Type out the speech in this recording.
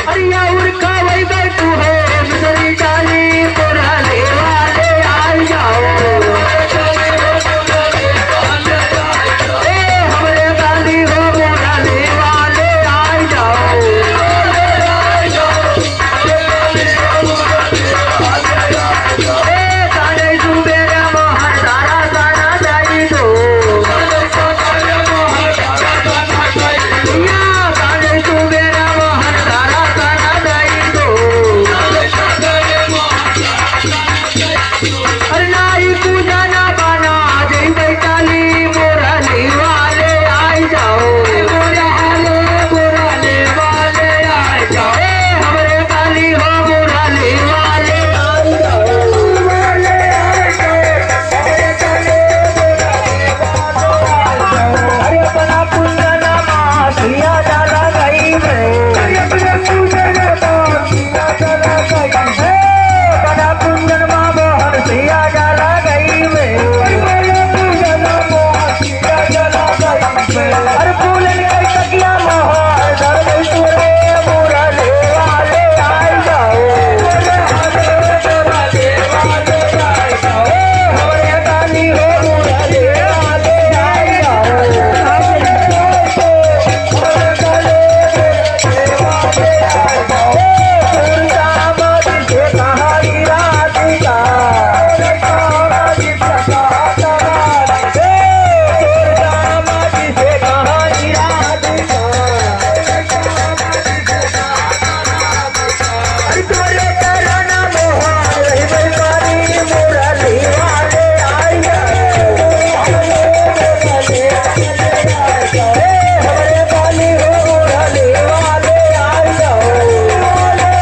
अरे या उर्खा वही गए तू हो मिसरी डाली मुराले वाले आ जाओ हमारे गाली हो मुराले वाले आ जाओ ताने सुबेरा मोहन तारा ताना जाई दो ताने सुबेरा मोहन तारा ताना जाई दो अरे नाई पूजा ना बाना जय बैठाली मुराली वाले आई जाओ मुराले वाले आई जाओ हमारे गाली हो मुराली वाले आई जाओ अरे अपना पूजना मासिया डाला गई में अरे अपना पूजना मासिया डाला गई में अपना पूजन मोहन सिया डाला गई में अपना पूजन मासिया डाला गई में अरे फूलन कई तकिया मोहन दर तुरे मुराले वाले आई जाओ मुराले वाले आई जाओ हमारे गाली हो मुराले वाले आई जाओ